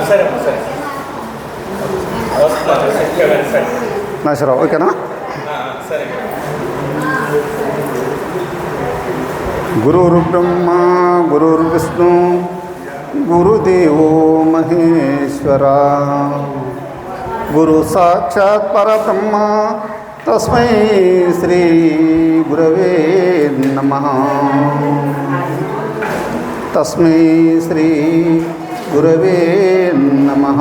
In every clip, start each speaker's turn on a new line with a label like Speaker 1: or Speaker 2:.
Speaker 1: సరే సరే
Speaker 2: నాశరావు ఓకేనా?
Speaker 1: సరే.
Speaker 2: గురుర్ బ్రహ్మ గురుర్ విష్ణు గురుదేవో మహేశ్వర గురు సాక్షాత్ పరబ్రహ్మ తస్మై శ్రీ గురవే నమః. తస్మై శ్రీ గురవే నమః.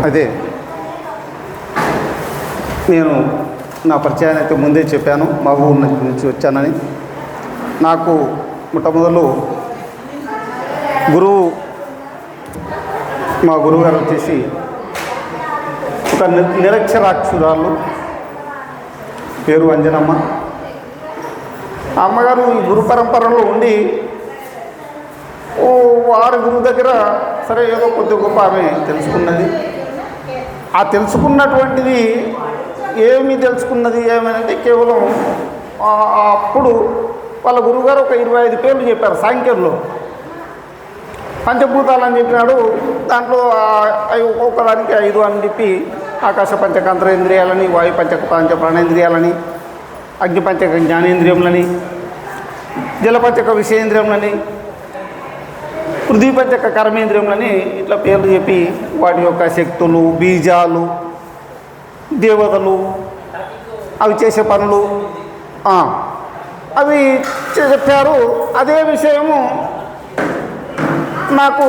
Speaker 2: అదే నేను నా పరిచయాన్ని అయితే ముందే చెప్పాను, మా ఊరు నుంచి వచ్చానని. నాకు మొట్టమొదలు మా గురువు గారు వచ్చేసి ఒక నిరక్షరాక్షురాలు, పేరు అంజనమ్మ. ఆ అమ్మగారు ఈ గురు పరంపరలో ఉండి వారి గురువు దగ్గర సరే ఏదో కొద్ది గొప్ప ఆమె తెలుసుకున్నది. ఆ తెలుసుకున్నటువంటిది ఏమి తెలుసుకున్నది ఏమనంటే కేవలం అప్పుడు వాళ్ళ గురువుగారు ఒక 25 పేర్లు చెప్పారు సాంఖ్యంలో. పంచభూతాలని చెప్పినాడు. దాంట్లో ఒక్కొక్కదానికి 5 అని చెప్పి ఆకాశ పంచకంతరేంద్రియాలని, వాయు పంచ ప్రాణేంద్రియాలని, అగ్ని పంచక జ్ఞానేంద్రియములని, జల పంచక విషయేంద్రియములని, పృథ్వీ పంచక కర్మేంద్రియములని ఇట్లా పేర్లు చెప్పి వాటి యొక్క శక్తులు, బీజాలు, దేవతలు, అవి చేసే పనులు అవి చెప్పారు. అదే విషయము నాకు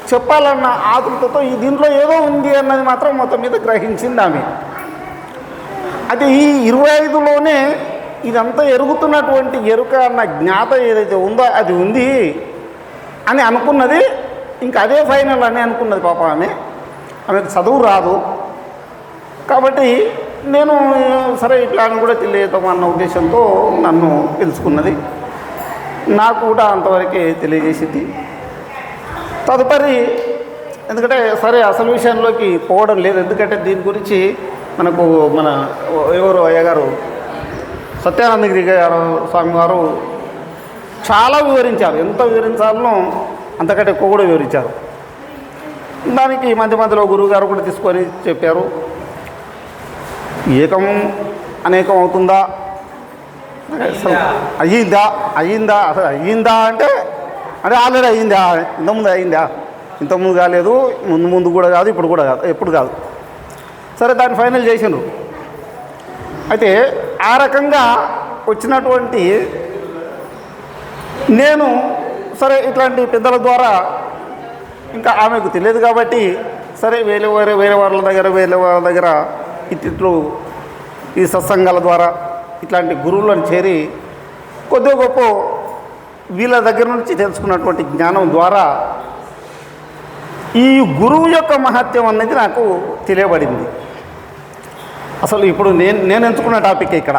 Speaker 2: చెప్పాలన్న ఆతృతతో దీంట్లో ఏదో ఉంది అన్నది మాత్రం మొత్తం మీద గ్రహించింది ఆమె. అది ఈ 25లోనే ఇదంతా ఎరుగుతున్నటువంటి ఎరుక అన్న జ్ఞాత ఏదైతే ఉందో అది ఉంది అని అనుకున్నది. ఇంకా అదే ఫైనల్ అని అనుకున్నది. పాప ఆమెకు చదువు రాదు కాబట్టి నేను సరే ఇట్లా అని కూడా తెలియదాం అన్న ఉద్దేశంతో నన్ను తెలుసుకున్నది. నాకు కూడా అంతవరకే తెలియజేసింది. తదుపరి ఎందుకంటే సరే అసలు విషయంలోకి పోవడం లేదు. ఎందుకంటే దీని గురించి మనకు ఎవరు అయ్యగారు సత్యానందగిరి గారు స్వామి వారు చాలా వివరించారు. ఎంత వివరించాలనో అంతకంటే ఎక్కువ కూడా వివరించారు. దానికి మధ్యలో గురువుగారు కూడా తీసుకొని చెప్పారు. ఏకం అనేకం అవుతుందా, అయ్యిందా అసలు అయ్యిందా అంటే ఆల్రెడీ అయ్యిందా, ఇంతకుముందు కాలేదు, ముందు కూడా కాదు, ఇప్పుడు కూడా కాదు, ఎప్పుడు కాదు. సరే దాన్ని ఫైనల్ చేసిండ్రు. అయితే ఆ రకంగా వచ్చినటువంటి నేను సరే ఇట్లాంటి పెద్దల ద్వారా ఇంకా ఆమెకు తెలియదు కాబట్టి సరే వేరే వాళ్ళ దగ్గర ఇట్లు ఈ సత్సంగాల ద్వారా ఇట్లాంటి గురువులను చేరి కొద్దిగా గొప్ప వీళ్ళ దగ్గర నుంచి తెలుసుకున్నటువంటి జ్ఞానం ద్వారా ఈ గురువు యొక్క మహత్యం అనేది నాకు తెలియబడింది. అసలు ఇప్పుడు నేను ఎంచుకున్న టాపిక్ ఇక్కడ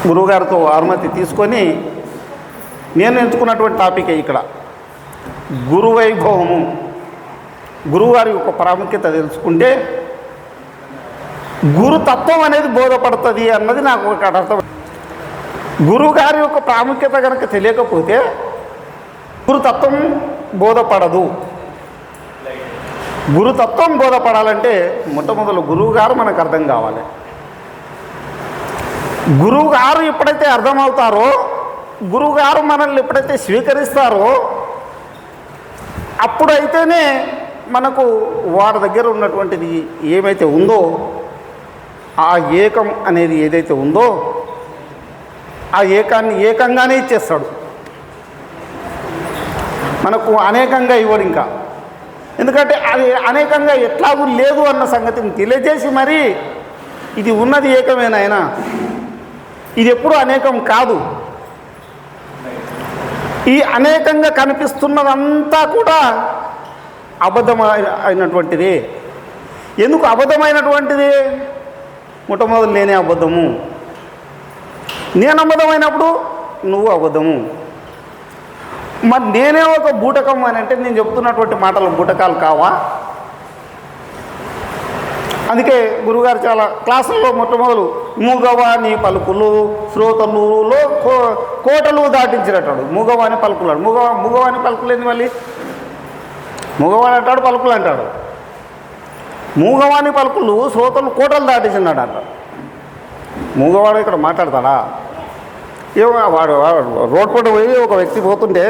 Speaker 2: గురువుగారితో అనుమతి తీసుకొని నేను ఎంచుకున్నటువంటి టాపికే ఇక్కడ గురు వైభవము. గురువుగారి యొక్క ప్రాముఖ్యత తెలుసుకుంటే గురుతత్వం అనేది బోధపడుతుంది అన్నది నాకు ఒక అర్థం. గురువుగారి యొక్క ప్రాముఖ్యత కనుక తెలియకపోతే గురుతత్వం బోధపడదు. గురుతత్వం బోధపడాలంటే మొట్టమొదలు గురువుగారు మనకు అర్థం కావాలి. గురువుగారు ఎప్పుడైతే అర్థమవుతారో, గురువుగారు మనల్ని ఎప్పుడైతే స్వీకరిస్తారో అప్పుడైతేనే మనకు వారి దగ్గర ఉన్నటువంటిది ఏమైతే ఉందో ఆ ఏకం అనేది ఏదైతే ఉందో ఆ ఏకాన్ని ఏకంగానే ఇచ్చేస్తాడు. మనకు అనేకంగా ఇవ్వడు ఇంకా. ఎందుకంటే అది అనేకంగా ఎట్లాగూ లేదు అన్న సంగతిని తెలియజేసి మరి ఇది ఉన్నది ఏకమేనాయన, ఇది ఎప్పుడూ అనేకం కాదు. ఈ అనేకంగా కనిపిస్తున్నదంతా కూడా అబద్ధమైనటువంటిది. ఎందుకు అబద్ధమైనటువంటిది? మొట్టమొదటి నేనే అబద్ధము. నేను అబద్ధమైనప్పుడు నువ్వు అబద్ధము. మరి నేనే ఒక బూటకం అని అంటే నేను చెప్తున్నటువంటి మాటలు బూటకాలు కావా? అందుకే గురుగారు చాలా క్లాసుల్లో మొట్టమొదలు మూగవాని పలుకులు శ్రోతలులో కోటలు దాటించినట్టాడు. మూగవాని పలుకులు మూగవాని పలుకులు ఏంది మళ్ళీ? మూగవాని అంటాడు, పలుకులు అంటాడు. మూగవాని పలుకులు శ్రోతలు కోటలు దాటించినాడు అంట. మూగవాడు ఇక్కడ మాట్లాడతాడా? ఏమో వాడు రోడ్ పూట పోయి ఒక వ్యక్తి పోతుంటే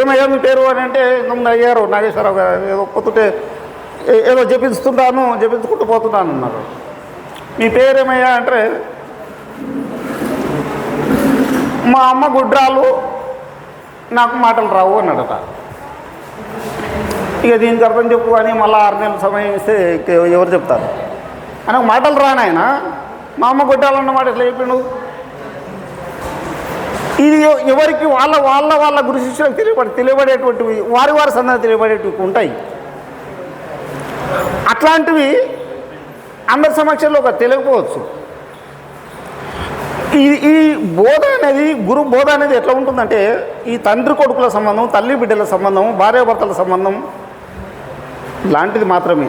Speaker 2: ఏమయ్యా మీ పేరు అని అంటే అయ్యారు నాగేశ్వరరావు గారు ఏదో పోతుంటే ఏదో జపించుకుంటూ పోతున్నాను అన్నారు. మీ పేరేమయ్యా అంటే మా అమ్మ గుడ్రాలు నాకు మాటలు రావు అన్నాడట. ఇక దీనికి అర్థం చెప్పు అని మళ్ళీ 6 నెలలు సమయం ఇస్తే ఎవరు చెప్తారు? ఆయనకు మాటలు రానాయన మా అమ్మ గుడ్రాలన్న మాట ఎట్లా చెప్పిండు? ఇది ఎవరికి వాళ్ళ గురు శిష్యులకు తెలియబడేటువంటివి వారి సందర్భం తెలియబడేటివి ఉంటాయి. అట్లాంటివి అందరి సమక్షంలో ఒక తెలియకపోవచ్చు. ఈ బోధ అనేది గురు బోధ అనేది ఎట్లా ఉంటుందంటే ఈ తండ్రి కొడుకుల సంబంధం, తల్లి బిడ్డల సంబంధం, భార్యాభర్తల సంబంధం లాంటిది మాత్రమే.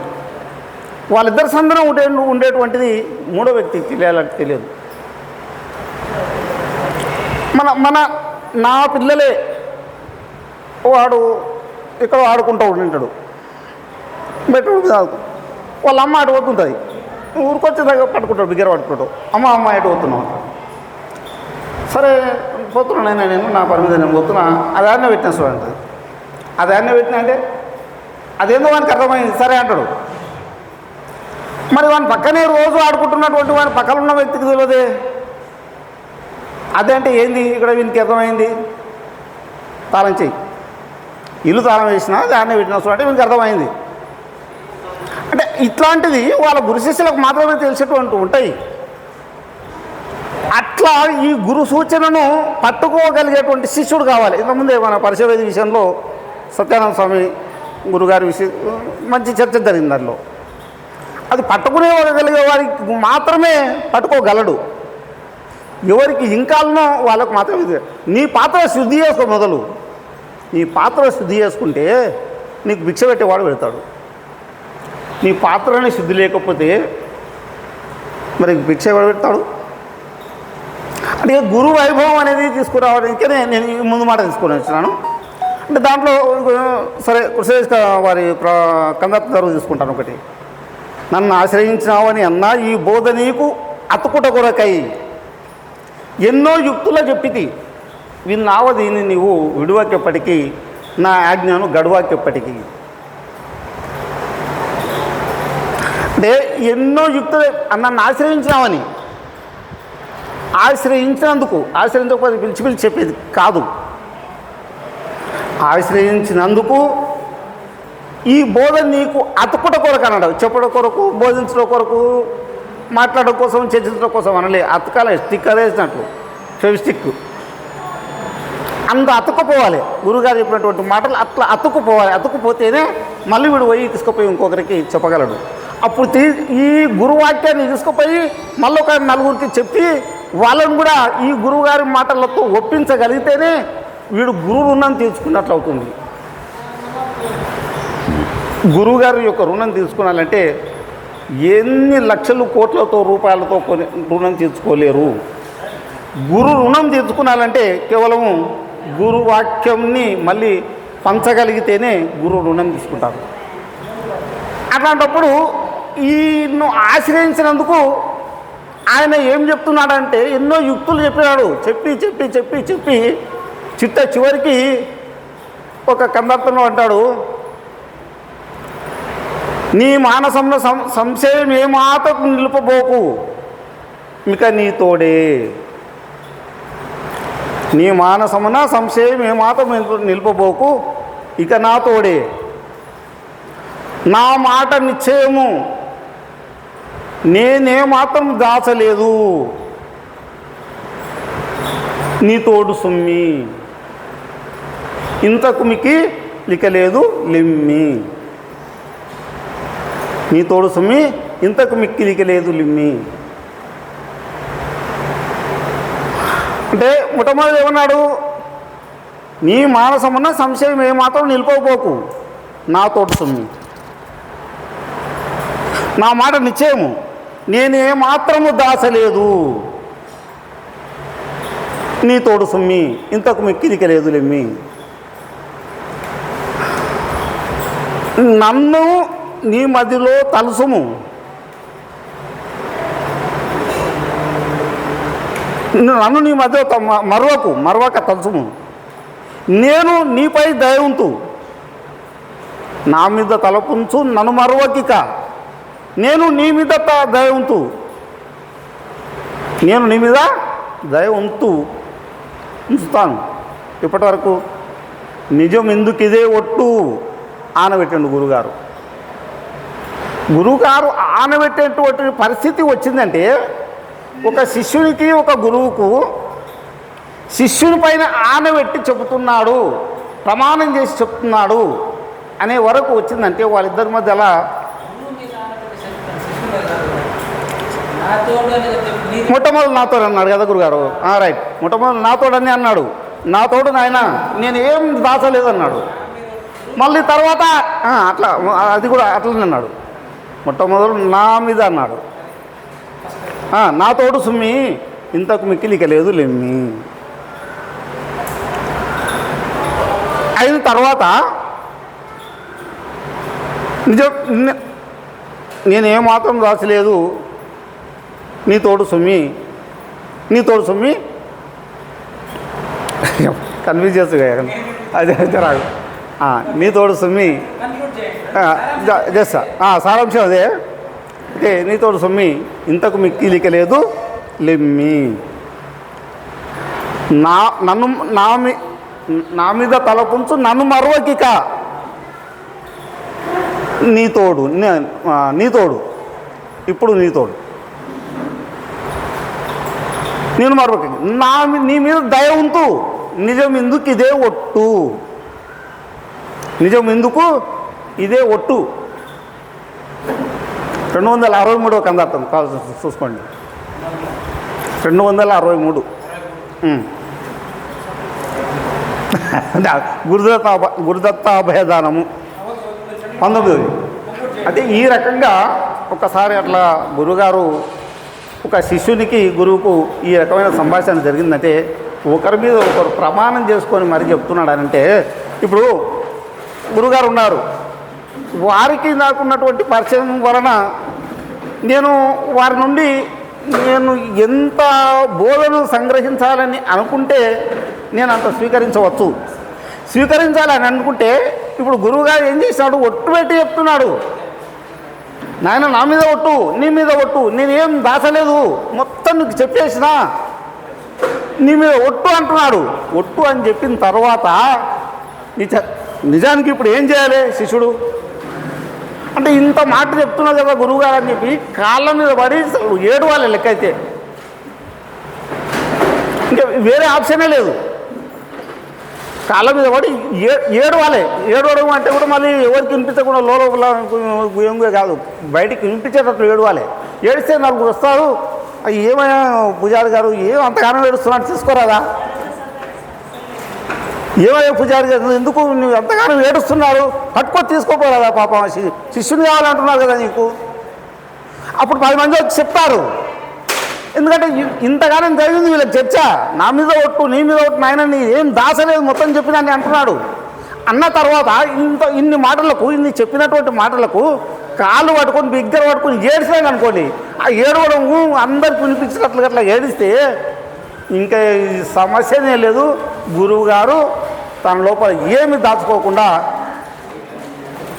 Speaker 2: వాళ్ళిద్దరి సందర్భం ఉండేటువంటిది మూడో వ్యక్తికి తెలియాలంటే తెలియదు. నా పిల్లలే వాడు ఇక్కడ ఆడుకుంటూ ఉంటాడు, బెటర్ వాళ్ళ అమ్మ అటు పోతుంటుంది, ఊరికొచ్చి దగ్గర పట్టుకుంటాడు, బిగ్గర పట్టుకుంటాడు, అమ్మ ఎటు పోతున్నావు? సరే పోతున్నా నేను నా పని మీద నేను పోతున్నా, అదాన్నే పెట్టినా చూడండి. అదాన్నే పెట్టినా అంటే అదేందో వానికి అర్థమైంది, సరే అంటాడు. మరి వాని పక్కనే రోజు ఆడుకుంటున్నటువంటి వాని పక్కన ఉన్న వ్యక్తికి తెలియదే. అదే అంటే ఏంది ఇక్కడ వీనికి అర్థమైంది? తాళం చెయ్యి, ఇల్లు తాళం వేసినా దాన్నే పెట్టినా చూడంటే వీనికి అర్థమైంది. అంటే ఇట్లాంటిది వాళ్ళ గురు శిష్యులకు మాత్రమే తెలిసేటువంటి ఉంటాయి. అట్లా ఈ గురు సూచనను పట్టుకోగలిగేటువంటి శిష్యుడు కావాలి. ఇంతకుముందే మన పరిచయవేది విషయంలో సత్యానంద స్వామి గురుగారి విషయం మంచి చర్చ జరిగింది. దానిలో అది పట్టుకునేగలిగే వారికి మాత్రమే పట్టుకోగలడు. ఎవరికి ఇంకాలనో వాళ్ళకు మాత్రమే. నీ పాత్ర శుద్ధి చేసుకో మొదలు. నీ పాత్ర శుద్ధి చేసుకుంటే నీకు భిక్ష పెట్టేవాడు పెడతాడు. నీ పాత్రని శుద్ధి లేకపోతే మరి భిక్ష ఎవడు పెడతాడు? అంటే గురు వైభవం అనేది తీసుకురావడానికే నేను ముందు మాట తీసుకొని వచ్చినాను. అంటే దాంట్లో సరే కృష్ణ వారి కందర్ప గారు తీసుకుంటాను. ఒకటి, నన్ను ఆశ్రయించినావని అన్నా ఈ బోధ నీకు అతుకుట కొరకై ఎన్నో యుక్తులు చెప్పితి, విన్నావ దీన్ని నీవు విడువకెప్పటికీ, నా ఆజ్ఞను గడువాకెప్పటికీ. అంటే ఎన్నో యుక్తులు నన్ను ఆశ్రయించినావని, ఆశ్రయించకపోతే పిలిచి చెప్పేది కాదు. ఆశ్రయించినందుకు ఈ బోధ నీకు అతుకుట కొరకు అన్నాడు. చెప్పడం కొరకు, బోధించడం కొరకు, మాట్లాడడం కోసం, చర్చించడం కోసం అనలే. అతకాలే, స్టిక్ అదేసినట్లు ఫెవిస్టిక్ అంత అతుక్కుపోవాలి. గురుగారు చెప్పినటువంటి మాటలు అట్లా అతుక్కుపోవాలి. అతుక్కుపోతేనే మళ్ళీ వీడు పోయి తీసుకుపోయి ఇంకొకరికి చెప్పగలడు. అప్పుడు ఈ గురువాక్యాన్ని తీసుకుపోయి మళ్ళీ ఒక 4గురికి చెప్పి వాళ్ళని కూడా ఈ గురువుగారి మాటలతో ఒప్పించగలిగితేనే వీడు గురువు రుణం తీర్చుకున్నట్లు అవుతుంది. గురువుగారి యొక్క రుణం తీర్చుకోవాలంటే ఎన్ని లక్షలు కోట్లతో రూపాయలతో రుణం తీర్చుకోలేరు. గురు రుణం తీర్చుకోవాలంటే కేవలం గురువాక్యంని మళ్ళీ పంచగలిగితేనే గురు రుణం తీసుకుంటారు. అట్లాంటప్పుడు ఈయన్ను ఆశ్రయించినందుకు ఆయన ఏం చెప్తున్నాడంటే ఎన్నో యుక్తులు చెప్పినాడు. చెప్పి చెప్పి చెప్పి చెప్పి చివరికి ఒక కందర్పంలో అంటాడు, నీ మానసంలో సంశయం ఏమాత్రం నిలుపబోకు, ఇక నీ తోడే. నీ మానసమున సంశయం ఏమాత్రం నిలుపబోకు, ఇక నా తోడే. నా మాట నిశ్చయము, నేనేమాత్రం దాచలేదు, నీ తోడు సుమ్మి, ఇంతకు మికి లిక లేదు లిమ్మి. నీ తోడు సుమ్మి, ఇంతకు మిక్కి లిక లేదు లిమ్మి. అంటే మొట్టమొదటి ఏమన్నాడు? నీ మానసమున్న సంశయం ఏమాత్రం నిలిపోపోకు, నా తోడు సుమ్మి. నా మాట నిశ్చయము, నేనే మాత్రము దాచలేదు, నీ తోడు సుమ్మి ఇంతకు మిక్కిలిక లేదులెమ్మి. నన్ను నీ మదిలో తలుసుము, నన్ను నీ మధ్య మరవక తలుసుము. నేను నీపై దయ ఉంతు, నా మీద తలపుంచు నన్ను మరవకిక. నేను నీ మీద దయ ఉంతు, నేను నీ మీద దయ ఉంచుతాను. ఇప్పటి వరకు నిజం ఎందుకు ఇదే ఒట్టు ఆనబెట్టండు గురుగారు. గురువుగారు ఆనబెట్టేటువంటి పరిస్థితి వచ్చిందంటే, ఒక శిష్యునికి ఒక గురువుకు శిష్యుని పైన ఆనబెట్టి చెబుతున్నాడు, ప్రమాణం చేసి చెప్తున్నాడు అనే వరకు వచ్చిందంటే వాళ్ళిద్దరి మధ్య అలా మొట్టమొదటి నాతోడు అన్నాడు కదా గురుగారు. రైట్, మొట్టమొదటి నాతోడని అన్నాడు. నాతోడు నాయన నేను ఏం దాచలేదన్నాడు. మళ్ళీ తర్వాత అట్లా అది కూడా అట్లనే అన్నాడు. మొట్టమొదలు నా మీద అన్నాడు, నా తోడు సుమ్మి ఇంతకు మిక్కిలిక లేదు లెమ్మి. అయిన తర్వాత నిజం నేనేమాత్రం దాచలేదు, నీ తోడు సుమ్మి కన్ఫ్యూజ్ చేస్తుగా అదే రాదు. నీ తోడు సుమ్మి చేస్తా, సారాంశం అదే. అంటే నీ తోడు సుమ్మి ఇంతకు మిక్కిలిక లేదు లెమ్మి. నా మీద తలపుంచు నన్ను మరవకిక. నీ తోడు ఇప్పుడు నీ తోడు నేను మరొక నీ మీద దయ ఉంటూ నిజం ఎందుకు ఇదే ఒట్టు, నిజం ఎందుకు ఇదే ఒట్టు. 263వ కందార్థం చూసుకోండి, 263. గురుదత్తాభయదానము 19. అంటే ఈ రకంగా ఒకసారి అట్లా గురుగారు ఒక శిష్యునికి గురువుకు ఈ రకమైన సంభాషణ జరిగిందంటే, ఒకరి మీద ఒకరు ప్రమాణం చేసుకొని మరి చెప్తున్నాడు అంటే, ఇప్పుడు గురుగారు ఉన్నారు, వారికి నాకున్నటువంటి పరిచయం వలన నేను వారి నుండి నేను ఎంత బోధను సంగ్రహించాలని అనుకుంటే నేను అంత స్వీకరించాలని అనుకుంటే, ఇప్పుడు గురువుగారు ఏం చేశాడు, ఒట్టు పెట్టి చెప్తున్నాడు, నాయన నా మీద ఒట్టు, నీ మీద ఒట్టు, నేనేం దాచలేదు, మొత్తం నీకు చెప్పేసిన, నీ మీద ఒట్టు అంటున్నాడు. ఒట్టు అని చెప్పిన తర్వాత నిజానికి ఇప్పుడు ఏం చేయాలి శిష్యుడు అంటే, ఇంత మాట చెప్తున్నావు కదా గురువుగారు అని చెప్పి కాళ్ళ మీద పడి ఏడవాలి. లెక్క అయితే ఇంకా వేరే ఆప్షనే లేదు. కాళ్ళ మీద పడి ఏడవడం అంటే కూడా మళ్ళీ ఎవరికి వినిపించకుండా లోపల కాదు, బయటికి వినిపించేటట్లు ఏడవాలి. ఏడిస్తే నలుగురు వస్తారు, ఏమైనా పూజారి గారు అంతగానో ఏడుస్తున్నాడు తీసుకోరాదా, ఏమయ్యా పూజారి గారు ఎందుకు నువ్వు ఎంతగానో ఏడుస్తున్నారు, పట్టుకొని తీసుకోపోరాదా, పాపం శిష్యుని కావాలంటున్నారు కదా నీకు. అప్పుడు 10 మంది వచ్చి చెప్తారు, ఎందుకంటే ఇంతగానం జరిగింది వీళ్ళకి చర్చ, నా మీద ఒట్టు, నీ మీద ఒట్టు, నాయన నీ ఏం దాసలేదు మొత్తం చెప్పినాన్ని అంటున్నాడు. అన్న తర్వాత ఇన్ని చెప్పినటువంటి మాటలకు కాళ్ళు పట్టుకొని బిగ్గర పట్టుకొని ఏడిసినాను అనుకోండి, ఆ ఏడవడం అందరికి వినిపించినట్లుగా అట్లా ఏడిస్తే ఇంకా సమస్యనే లేదు. గురువు గారు తన లోపల ఏమి దాచుకోకుండా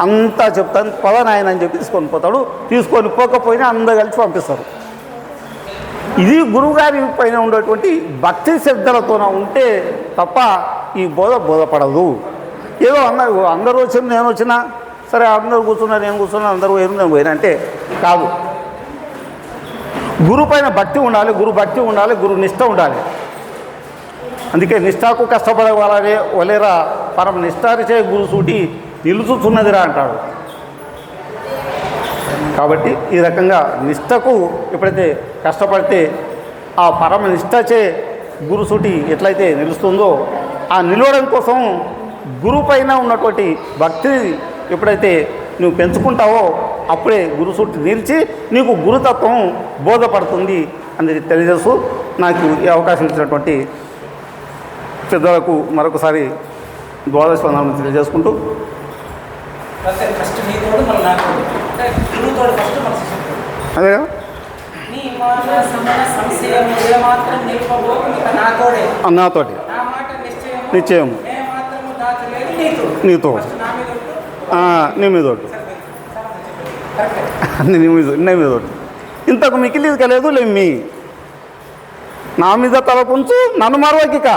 Speaker 2: అంతా చెప్తాను పదనాయన అని చెప్పి తీసుకొని పోతాడు. తీసుకొని పోకపోయినా అందరూ కలిసి పంపిస్తారు. ఇది గురువుగారి పైన ఉండేటువంటి భక్తి శ్రద్ధలతో ఉంటే తప్ప ఈ బోధపడదు. ఏదో అందరూ వచ్చిన నేను వచ్చినా సరే, అందరూ కూర్చున్నా నేను కూర్చున్నా, అందరూ నేను పోయినా అంటే కాదు. గురువు పైన భక్తి ఉండాలి, గురు నిష్ట ఉండాలి. అందుకే నిష్ఠకు కష్టపడే వలేరా పరమ నిష్ఠారిచే గురు సూటి నిలుచుతున్నదిరా అంటాడు. కాబట్టి ఈ రకంగా నిష్ఠకు ఎప్పుడైతే కష్టపడితే ఆ పరమ నిష్ఠచే గురుసూటి ఎట్లయితే నిలుస్తుందో, ఆ నిలవడం కోసం గురువు పైన ఉన్నటువంటి భక్తి ఎప్పుడైతే నువ్వు పెంచుకుంటావో అప్పుడే గురు చుట్టూ నిలిచి నీకు గురుతత్వం బోధపడుతుంది అనేది తెలియజేస్తూ నాకు ఈ అవకాశం ఇచ్చినటువంటి పెద్దలకు మరొకసారి ద్వాదశ వందనాలు తెలియజేసుకుంటూ
Speaker 3: ఫస్ట్ నీ తోడు మళ్ళీ నాకు అంటే గురువు తోడు ఫస్ట్ మన శిష్యుడు
Speaker 2: అదే కదా
Speaker 3: నీ మాట సమయ సంశయం మాత్రం నిలుపబోకు ఇక నా తోడే
Speaker 2: నాతోటి
Speaker 3: నా మాట నిశ్చయం
Speaker 2: నిశ్చయము
Speaker 3: ఏ మాత్రము దాచలేదు నీతో
Speaker 2: నీతో
Speaker 3: ఫస్ట్ నా మీద ఉంటూ
Speaker 2: నీ మీద ఒకటి
Speaker 3: కరెక్ట్
Speaker 2: నీ మీద ఒకటి ఇంతకు మికిలి కలేదు లేమ్మి నా మీద తలపుంచు నన్ను మరవకిక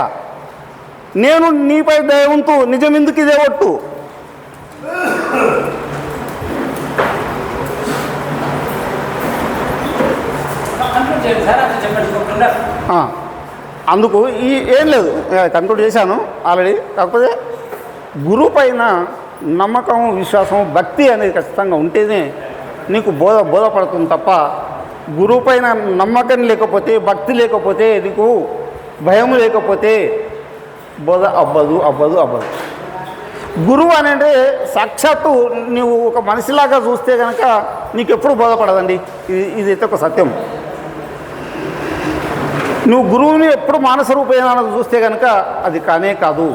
Speaker 2: నేను నీపై దయ ఉంటూ నిజమెందుకు ఇదే ఒట్టు
Speaker 3: కంట్రోల్ చేయండి సార్ అది చెప్పండి ఇంకొకరున్నారు.
Speaker 2: అందుకు ఈ ఏం లేదు కంక్లూడ్ చేశాను ఆల్రెడీ. కాకపోతే గురువు పైన నమ్మకం విశ్వాసం భక్తి అనేది ఖచ్చితంగా ఉంటేనే నీకు బోధపడుతుంది తప్ప గురువు పైన నమ్మకం లేకపోతే భక్తి లేకపోతే నీకు భయం లేకపోతే బోధ అవ్వదు. గురువు అనేది సాక్షాత్తు నువ్వు ఒక మనిషిలాగా చూస్తే కనుక నీకు ఎప్పుడు బోధపడదండి. ఇదైతే ఒక సత్యం. నువ్వు గురువుని ఎప్పుడు మానస రూపేణ చూస్తే కనుక అది కానే కాదు.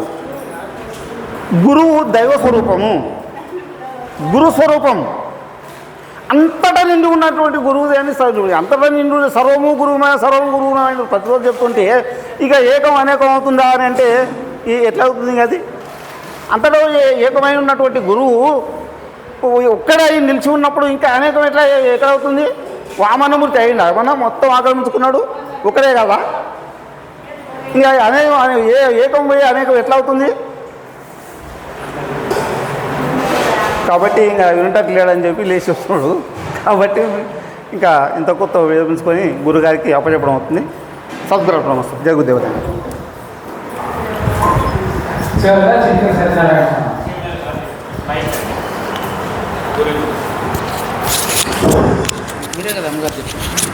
Speaker 2: గురువు దైవ స్వరూపము, గురు స్వరూపం. అంతటా నిండి ఉన్నటువంటి గురువు అని అంతటా నిండి సర్వము గురువుమైన ప్రతిరోజు చెప్తుంటే ఇక ఏకం అనేకం అవుతుందా అని అంటే ఎట్లా అవుతుంది? అది అంతటా ఏకమై ఉన్నటువంటి గురువు ఒక్కడే నిలిచి ఉన్నప్పుడు ఇంకా అనేకం ఎట్లా అవుతుంది? వామనమూర్తి అయింది ఏమన్నా మొత్తం ఆక్రమించుకున్నాడు ఒకడే కదా. ఇంకా అనేకం ఏకం పోయి అనేకం ఎట్లా అవుతుంది? కాబట్టి ఇంకా వినటట్టు లేడని చెప్పి లేచి వస్తున్నాడు. కాబట్టి ఇంకా ఇంత కొత్త వేపించుకొని గురుగారికి అప్పచెప్పడం అవుతుంది. సద్గురపడం వస్తుంది. జయ గురుదేవత.
Speaker 3: మీరే కదా అమ్మగారు చెప్పండి.